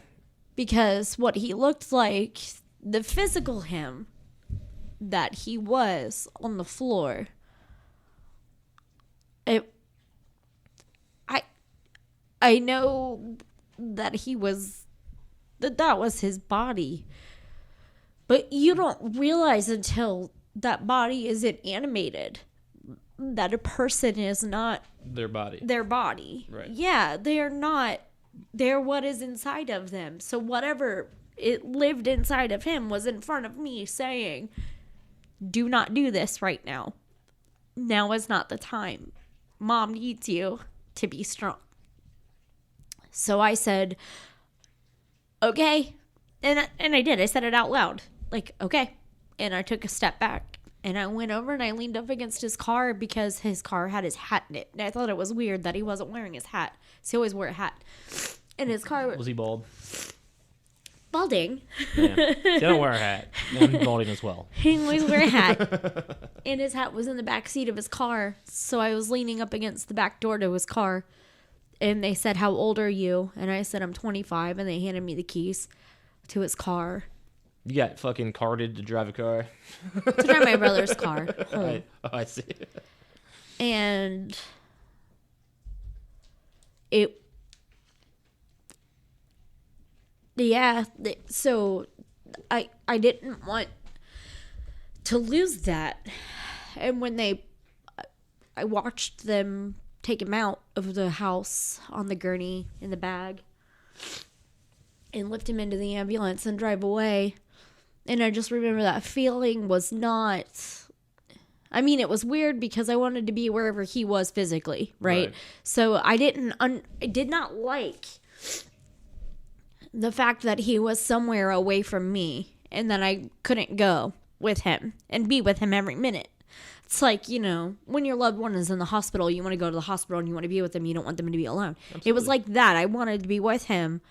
Because what he looked like, the physical him that he was on the floor, I know that that was his body. But you don't realize until that body isn't animated that a person is not Their body. Right. Yeah, they're not. They're what is inside of them. So whatever it lived inside of him was in front of me saying, do not do this right now. Now is not the time. Mom needs you to be strong. So I said, okay. And I did. I said it out loud. Like, okay. And I took a step back. And I went over and I leaned up against his car because his car had his hat in it. And I thought it was weird that he wasn't wearing his hat. So he always wore a hat. And his car... Was he bald? Balding. Yeah. See, I don't wear a hat. I'm balding as well. He always wear a hat. And his hat was in the back seat of his car. So I was leaning up against the back door to his car. And they said, how old are you? And I said, I'm 25. And they handed me the keys to his car. You got fucking carded to drive a car? To drive my brother's car home. I see. And so I didn't want to lose that. And when I watched them take him out of the house on the gurney in the bag and lift him into the ambulance and drive away. And I just remember that feeling was not... I mean, it was weird because I wanted to be wherever he was physically, right? So I did not like the fact that he was somewhere away from me and that I couldn't go with him and be with him every minute. It's like, you know, when your loved one is in the hospital, you want to go to the hospital and you want to be with them. You don't want them to be alone. Absolutely. It was like that. I wanted to be with him,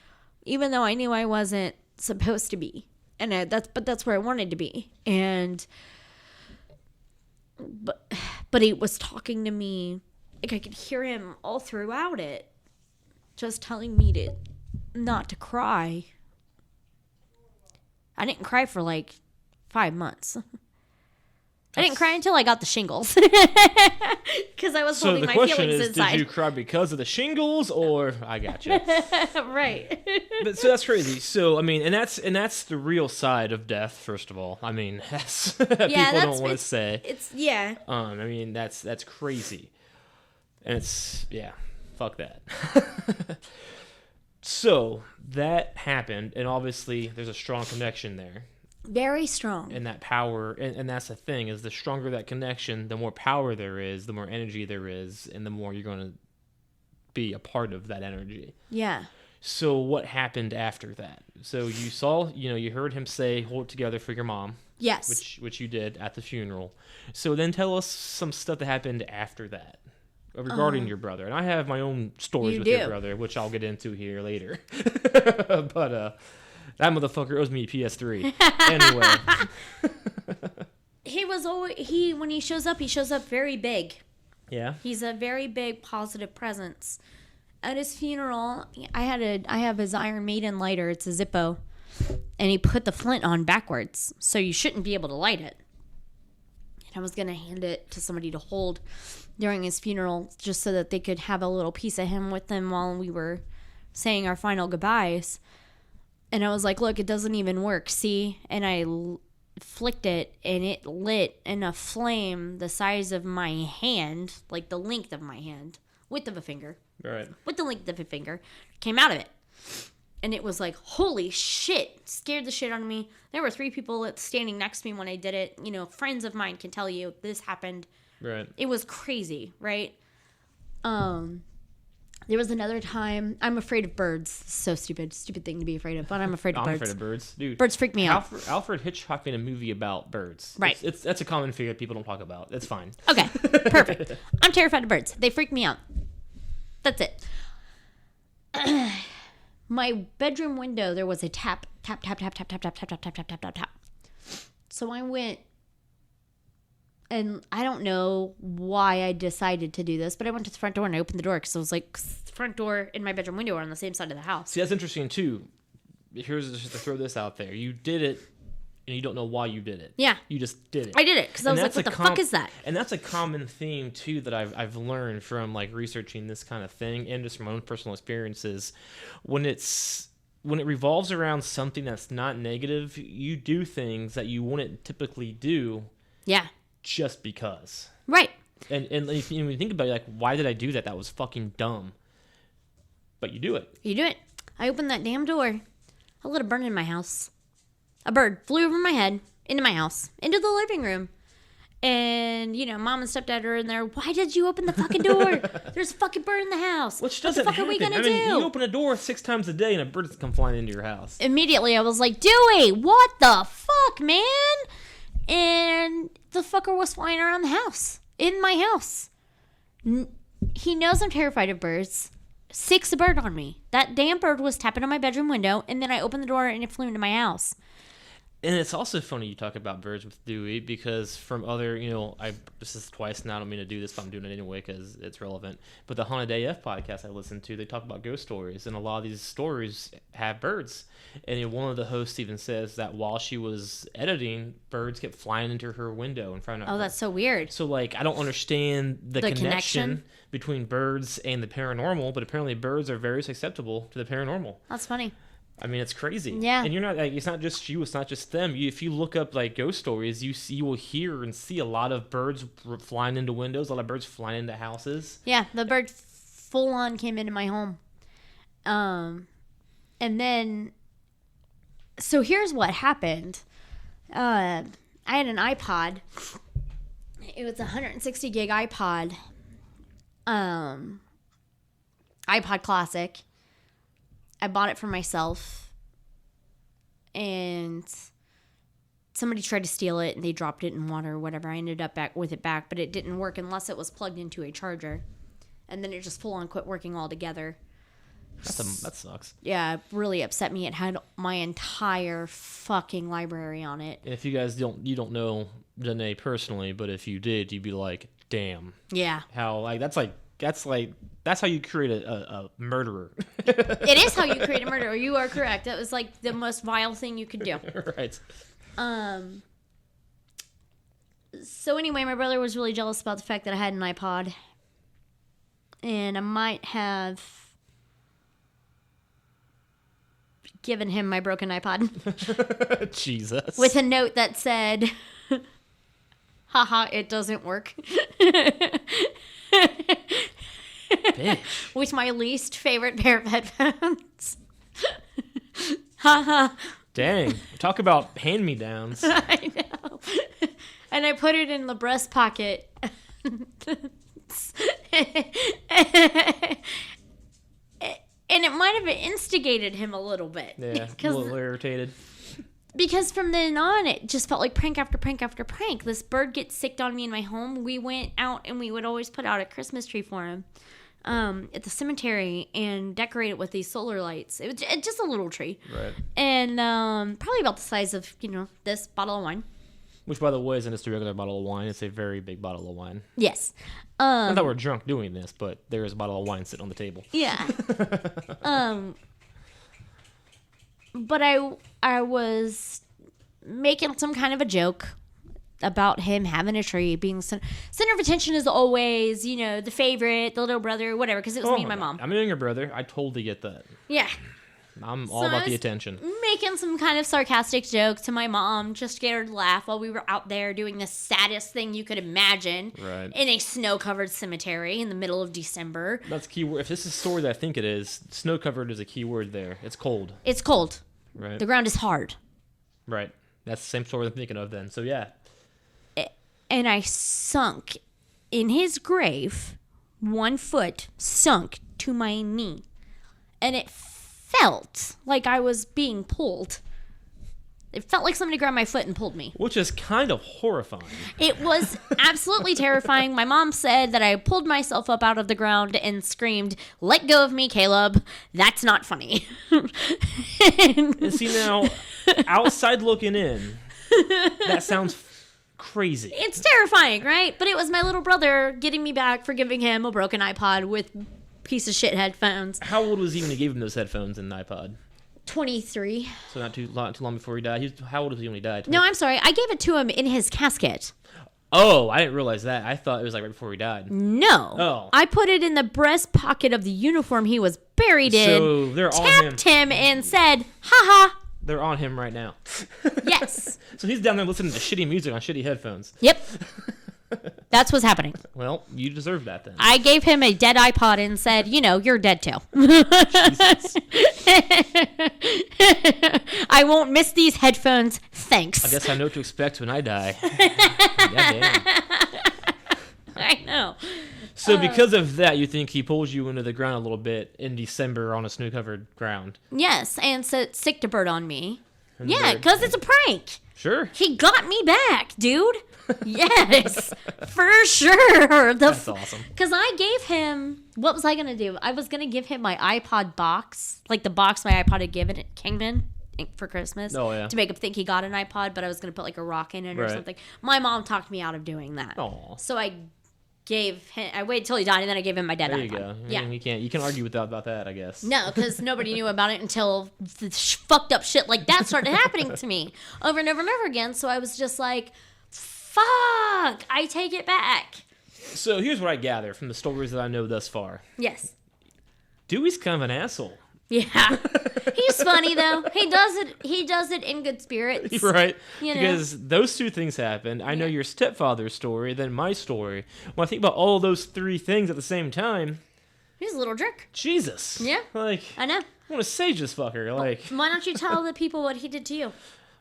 even though I knew I wasn't supposed to be. And that's where I wanted to be. But he was talking to me, like I could hear him all throughout it, just telling me not to cry. I didn't cry for like 5 months. I didn't cry until I got the shingles. Because I was holding my feelings inside. So the question is, did you cry because of the shingles, or... I got you. Right. But so that's crazy. So, I mean, and that's the real side of death, first of all. I mean, that's... people don't want to say. It's... Yeah. I mean, that's crazy. And it's... Yeah. Fuck that. So, that happened, and obviously, there's a strong connection there. Very strong. And that power, and that's the thing, is the stronger that connection, the more power there is, the more energy there is, and the more you're going to be a part of that energy. Yeah. So what happened after that? So you saw, you heard him say, hold it together for your mom. Yes. Which you did at the funeral. So then tell us some stuff that happened after that regarding your brother. And I have my own stories with your brother, which I'll get into here later. But, that motherfucker owes me a PS3. Anyway. When he shows up very big. Yeah. He's a very big positive presence. At his funeral, I have his Iron Maiden lighter. It's a Zippo. And he put the flint on backwards. So you shouldn't be able to light it. And I was going to hand it to somebody to hold during his funeral just so that they could have a little piece of him with them while we were saying our final goodbyes. And I was like, look, it doesn't even work, see? And I flicked it, and it lit in a flame the size of my hand, like the length of my hand, width of a finger. Right. With the length of a finger, came out of it. And it was like, holy shit, scared the shit out of me. There were 3 people standing next to me when I did it. Friends of mine can tell you this happened. Right. It was crazy, right? There was another time. I'm afraid of birds. So stupid thing to be afraid of. But I'm afraid of birds. I'm afraid of birds, dude. Birds freak me out. Alfred Hitchcock made a movie about birds. Right. That's a common figure people don't talk about. That's fine. Okay, perfect. I'm terrified of birds. They freak me out. That's it. My bedroom window, there was a tap, tap, tap, tap, tap, tap, tap, tap, tap, tap, tap, tap, tap, tap. So I went And I don't know why I decided to do this, but I went to the front door and I opened the door because I was like, the front door and my bedroom window are on the same side of the house. See, that's interesting too. Here's just to throw this out there. You did it, and you don't know why you did it. Yeah. You just did it. I did it because I was like, what the fuck is that? And that's a common theme too that I've learned from like researching this kind of thing and just from my own personal experiences. When it revolves around something that's not negative, you do things that you wouldn't typically do. Yeah. Just because. Right. And if you think about it, like, why did I do that? That was fucking dumb. But you do it. You do it. I opened that damn door. I let a bird in my house. A bird flew over my head, into my house, into the living room. And, Mom and stepdad are in there. Why did you open the fucking door? There's a fucking bird in the house. Which doesn't happen. What the fuck are we going to do? You open a door 6 times a day and a bird come flying into your house. Immediately, I was like, Dewey, what the fuck, man? And the fucker was flying around the house. In my house. He knows I'm terrified of birds. Sicks a bird on me. That damn bird was tapping on my bedroom window, and then I opened the door and it flew into my house. And it's also funny you talk about birds with Dewey because from other, this is twice now. I don't mean to do this, but I'm doing it anyway because it's relevant. But the Haunted AF podcast I listened to, they talk about ghost stories, and a lot of these stories have birds. And one of the hosts even says that while she was editing, birds kept flying into her window in front of her. Oh, that's so weird. So, I don't understand the connection between birds and the paranormal, but apparently birds are very susceptible to the paranormal. That's funny. I mean, it's crazy. Yeah. And you're not it's not just you, it's not just them. If you look up ghost stories, you will hear and see a lot of birds flying into windows, a lot of birds flying into houses. Yeah, the bird full on came into my home. And then so here's what happened. I had an iPod. It was a 160 gig iPod. iPod Classic. I bought it for myself, and somebody tried to steal it, and they dropped it in water or whatever. I ended up back with it back, but it didn't work unless it was plugged into a charger, and then it just full on quit working altogether. That sucks. Yeah, it really upset me. It had my entire fucking library on it. And if you guys don't know Dena personally, but if you did, you'd be like, damn. Yeah. How that's how you create a murderer. It is how you create a murderer. You are correct. That was the most vile thing you could do. Right. So anyway, my brother was really jealous about the fact that I had an iPod. And I might have given him my broken iPod. Jesus. With a note that said, haha, it doesn't work. Bitch. With my least favorite pair of headphones. Haha. Dang. Talk about hand-me-downs. I know. And I put it in the breast pocket. And it might have instigated him a little bit. Yeah, a little irritated. Because from then on, it just felt like prank after prank after prank. This bird gets sicked on me in my home. We went out and we would always put out a Christmas tree for him at the cemetery and decorate it with these solar lights. It was just a little tree. Right. And probably about the size of, this bottle of wine. Which, by the way, isn't just a regular bottle of wine. It's a very big bottle of wine. Yes. Not that we're drunk doing this, but there is a bottle of wine sitting on the table. Yeah. But I was making some kind of a joke about him having a tree, being center of attention is always, the favorite, the little brother, whatever, because it was me and my mom. I'm a younger brother. I totally get that. Yeah. I'm all about the attention. Making some kind of sarcastic joke to my mom just to get her to laugh while we were out there doing the saddest thing you could imagine. Right. In a snow-covered cemetery in the middle of December. That's key word. If this is a story that I think it is, snow-covered is a key word there. It's cold. It's cold. Right. The ground is hard. Right. That's the same story I'm thinking of then. So, yeah. And I sunk in his grave, 1 foot sunk to my knee. And it felt like I was being pulled. It felt like somebody grabbed my foot and pulled me. Which is kind of horrifying. It was absolutely terrifying. My mom said that I pulled myself up out of the ground and screamed, "Let go of me, Caleb. That's not funny." And see, now, outside looking in, that sounds crazy. It's terrifying, right? But it was my little brother getting me back for giving him a broken iPod with piece of shit headphones. How old was he when you gave him those headphones and iPod? 23. So not too long before he died. How old was he when he died? No, I'm sorry. I gave it to him in his casket. Oh, I didn't realize that. I thought it was like right before he died. No. Oh. I put it in the breast pocket of the uniform he was buried in. So they're on him. Tapped him and said, "Ha ha." They're on him right now. Yes. So he's down there listening to shitty music on shitty headphones. Yep. That's what's happening. Well, you deserve that then. I gave him a dead iPod and said, you're dead too. I won't miss these headphones. Thanks. I guess I know what to expect when I die. Goddamn. I know. So because of that, you think he pulls you into the ground a little bit in December on a snow-covered ground? Yes, and sicked a bird on me. And Yeah, bird- because it's a prank. Sure. He got me back, dude. Yes, for sure. That's awesome. Because I gave him, what was I going to do? I was going to give him my iPod box, like the box my iPod had given it, came in for Christmas. Oh, yeah. To make him think he got an iPod, but I was going to put like a rock in it or Right. something. My mom talked me out of doing that. Aw. So I waited till he died, and then I gave him my dead There iPod. you go. Yeah. You can argue about that, I guess. No, because nobody knew about it until the fucked up shit like that started happening to me over and over and over again. So I was just like, fuck, I take it back. So here's what I gather from the stories that I know thus far. Yes. Dewey's kind of an asshole. Yeah. He's funny, though. He does it in good spirits. Right? You know? Because those two things happened. I know your stepfather's story, then my story. When I think about all those three things at the same time, He's a little jerk. Jesus. Yeah. Like, I know. I want to sage this fucker. Like, Why don't you tell the people what he did to you?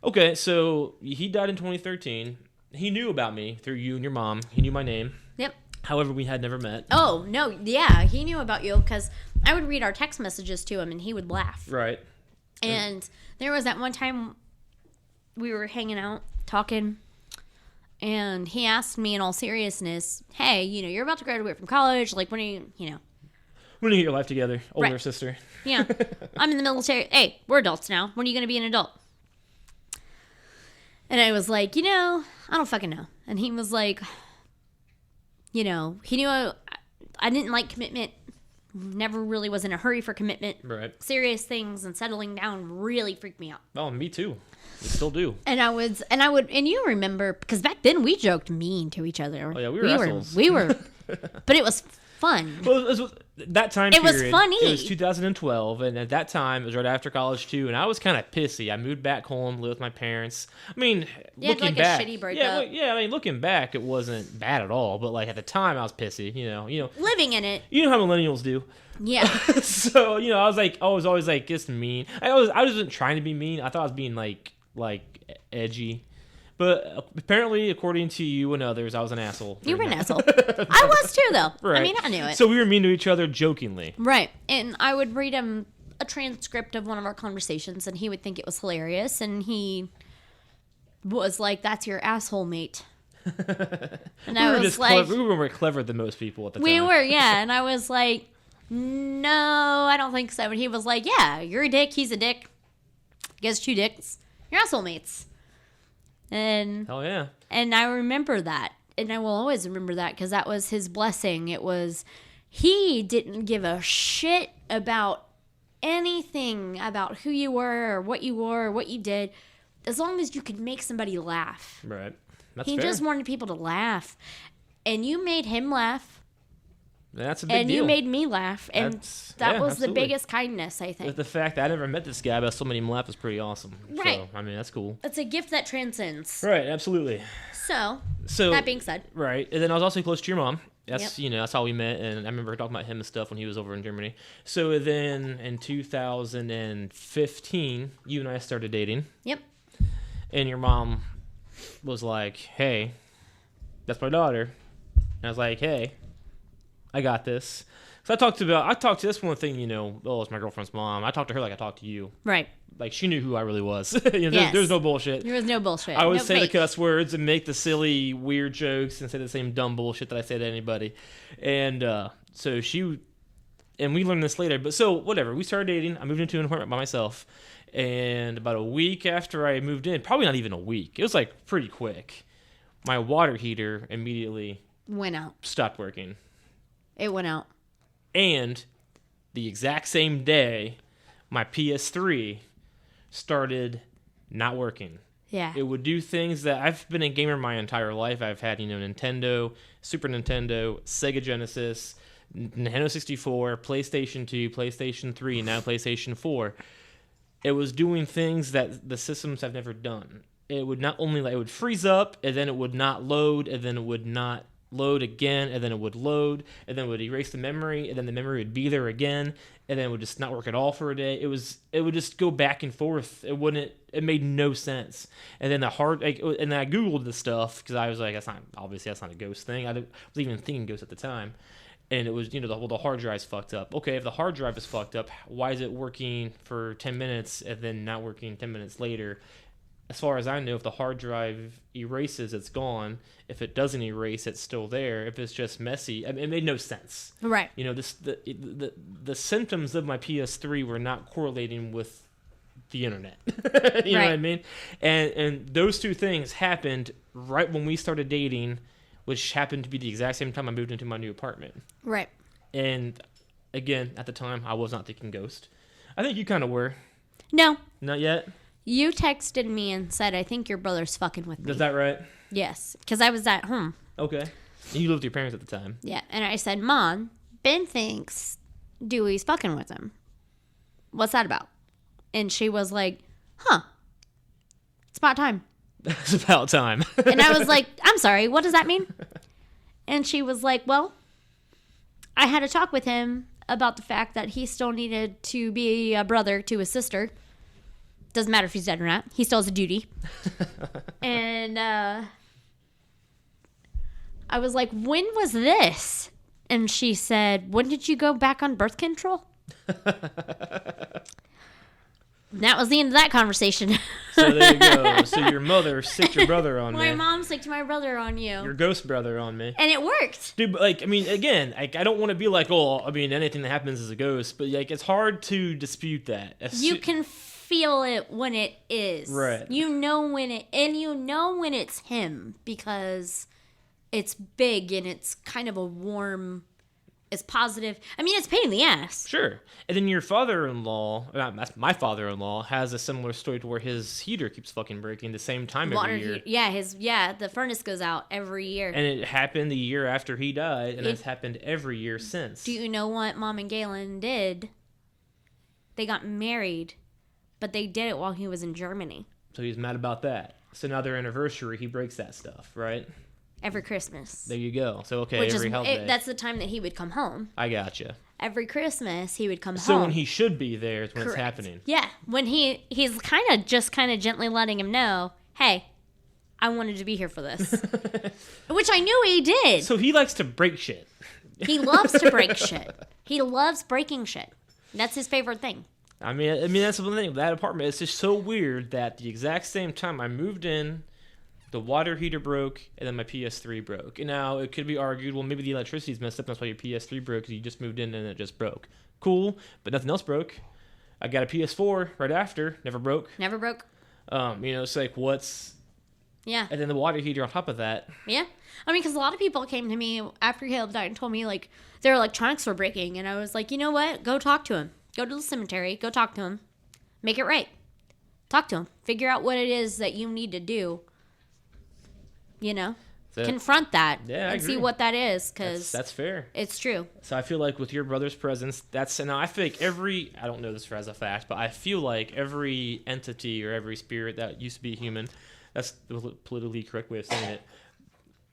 okay, so he died in 2013. He knew about me through you and your mom. He knew my name. Yep. However, we had never met. Oh, no. Yeah, he knew about you because I would read our text messages to him and he would laugh. Right. And there was that one time we were hanging out, talking, and he asked me in all seriousness, hey, you're about to graduate from college. Like, when are you, When you get your life together, older Right. sister. Yeah, I'm in the military. Hey, we're adults now. When are you going to be an adult? And I was like, I don't fucking know. And he was like, he knew I didn't like commitment. Never really was in a hurry for commitment. Right. Serious things and settling down really freaked me out. Oh, me too. We still do. And and you remember, because back then we joked mean to each other. Oh, yeah, we were assholes. We were, but it was fun. Well, it was that time It was period. funny. It was 2012, and at that time, it was right after college, too, and I was kind of pissy. I moved back home, lived with my parents. I mean, You had, looking like, a back. shitty breakup. I mean, looking back, it wasn't bad at all, but, like, at the time, I was pissy, Living in it. You know how millennials do. Yeah. So, I was always, like, just mean. I wasn't trying to be mean. I thought I was being, like edgy. But apparently, according to you and others, I was an asshole. You were an asshole. I was too, though. Right. I mean, I knew it. So we were mean to each other jokingly. Right. And I would read him a transcript of one of our conversations, and he would think it was hilarious, and he was like, that's your asshole mate. And I was like, we were more clever than most people at the time. we were, yeah. And I was like, no, I don't think so. And he was like, yeah, you're a dick, he's a dick. You guys are two dicks. You're asshole mates. And Hell yeah. And I remember that. And I will always remember that because that was his blessing. It was, he didn't give a shit about anything about who you were or what you were or what you did, as long as you could make somebody laugh. Right. That's He fair. just wanted people to laugh. And you made him laugh. That's a big And deal. you made me laugh. And that was absolutely. the biggest kindness, I think. The fact that I never met this guy, but still made him laugh is pretty awesome. Right. So, I mean, that's cool. It's a gift that transcends. Right, absolutely. So, So that being said. Right. And then I was also close to your mom. That's, Yep. That's how we met. And I remember talking about him and stuff when he was over in Germany. So then in 2015, you and I started dating. Yep. And your mom was like, hey, that's my daughter. And I was like, hey, I got this. So I talked to this one thing, it's my girlfriend's mom. I talked to her like I talked to you. Right. Like she knew who I really was. Yes. There's no bullshit. There was no bullshit. I would No say fake. the cuss words and make the silly, weird jokes and say the same dumb bullshit that I say to anybody. And and we learned this later. But so, whatever. We started dating. I moved into an apartment by myself. And about a week after I moved in, probably not even a week, it was like pretty quick, my water heater immediately Went out. stopped working. It went out. And the exact same day, my PS3 started not working. Yeah. It would do things that I've been a gamer my entire life. I've had, Nintendo, Super Nintendo, Sega Genesis, Nintendo 64, PlayStation 2, PlayStation 3, and now PlayStation 4. It was doing things that the systems have never done. It would not only it would freeze up, and then it would not load, and then it would not load again, and then it would load, and then it would erase the memory, and then the memory would be there again, and then it would just not work at all for a day. It would just go back and forth. It made no sense. And then and then I googled the stuff because I was like, that's not a ghost thing. I was even thinking ghost at the time, and it was the hard drive's fucked up. Okay, if the hard drive is fucked up, why is it working for 10 minutes and then not working 10 minutes later? As far as I know, if the hard drive erases, it's gone. If it doesn't erase, it's still there. If it's just messy, I mean, it made no sense. Right. The symptoms of my PS3 were not correlating with the internet. You know what I mean? And those two things happened right when we started dating, which happened to be the exact same time I moved into my new apartment. Right. And again, at the time, I was not thinking ghost. I think you kind of were. No. Not yet? You texted me and said, I think your brother's fucking with me. Is that right? Yes, because I was at home. Okay. And you lived with your parents at the time. Yeah, and I said, Mom, Ben thinks Dewey's fucking with him. What's that about? And she was like, it's about time. It's about time. And I was like, I'm sorry, what does that mean? And she was like, well, I had a talk with him about the fact that he still needed to be a brother to his sister. Doesn't matter if he's dead or not. He still has a duty. And I was like, when was this? And she said, when did you go back on birth control? That was the end of that conversation. So there you go. So your mother sicked your brother on me. My mom sicked my brother on you. Your ghost brother on me. And it worked. Dude, but again, I don't want to be like, anything that happens is a ghost. But it's hard to dispute that. You can feel it when it is. Right. You know when it's him because it's big and it's kind of a warm, it's positive. I mean, it's pain in the ass. Sure. And then your my father-in-law has a similar story to where his heater keeps fucking breaking the same time every year. The furnace goes out every year. And it happened the year after he died, and it's happened every year since. Do you know what Mom and Galen did? They got married, but they did it while he was in Germany. So he's mad about that. So now their anniversary, he breaks that stuff, right? Every Christmas. There you go. So, okay, every holiday. That's the time that he would come home. I gotcha. Every Christmas, he would come home. So when he should be there is when Correct. it's happening. Yeah, when he's kind of gently letting him know, hey, I wanted to be here for this. Which I knew he did. So he likes to break shit. He loves to break shit. He loves breaking shit. That's his favorite thing. I mean that's the thing. That apartment, it's just so weird that the exact same time I moved in, the water heater broke, and then my PS3 broke. And now it could be argued, well, maybe the electricity's messed up, that's why your PS3 broke, because you just moved in and it just broke. Cool, but nothing else broke. I got a PS4 right after, never broke. Never broke. It's like, what's... Yeah. And then the water heater on top of that. Yeah. I mean, because a lot of people came to me after Caleb died and told me, like, their electronics were breaking. And I was like, you know what? Go talk to him. Go to the cemetery. Go talk to him. Make it right. Talk to him. Figure out what it is that you need to do. Confront that and see what that is, because that's fair. It's true. So I feel like with your brother's presence, now I feel like I don't know this as a fact, but I feel like every entity or every spirit that used to be human, that's the politically correct way of saying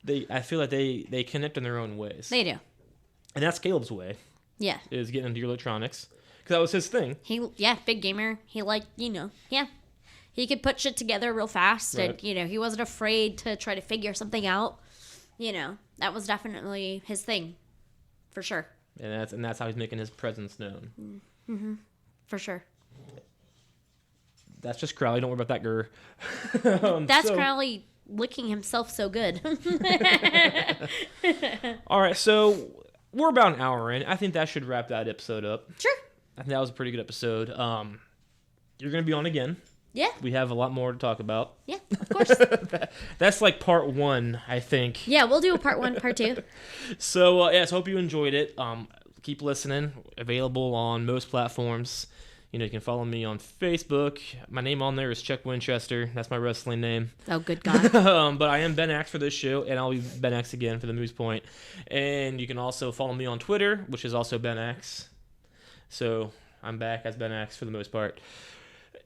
it, I feel like they connect in their own ways. They do. And that's Caleb's way. Yeah. Is getting into your electronics. Because that was his thing. Big gamer. He He could put shit together real fast, right. And, he wasn't afraid to try to figure something out. That was definitely his thing, for sure. And that's how he's making his presence known. Mm-hmm. For sure. That's just Crowley. Don't worry about that, girl. That's Crowley licking himself so good. All right, so we're about an hour in. I think that should wrap that episode up. Sure. I think that was a pretty good episode. You're going to be on again. Yeah. We have a lot more to talk about. Yeah, of course. That's like part 1, I think. Yeah, we'll do a part 1, part 2. So, yes, hope you enjoyed it. Keep listening. Available on most platforms. You can follow me on Facebook. My name on there is Chuck Winchester. That's my wrestling name. Oh, good God. But I am Ben Axe for this show, and I'll be Ben Axe again for the Moose Point. And you can also follow me on Twitter, which is also Ben Axe. So I'm back as Ben Axe for the most part.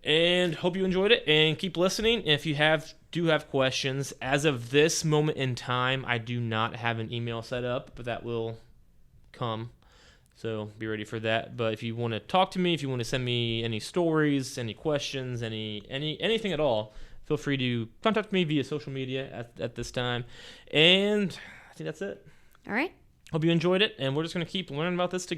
And hope you enjoyed it, and keep listening. And if you do have questions, as of this moment in time, I do not have an email set up, but that will come. So be ready for that. But if you want to talk to me, if you want to send me any stories, any questions, anything at all, feel free to contact me via social media at this time. And I think that's it. All right. Hope you enjoyed it, and we're just going to keep learning about this together.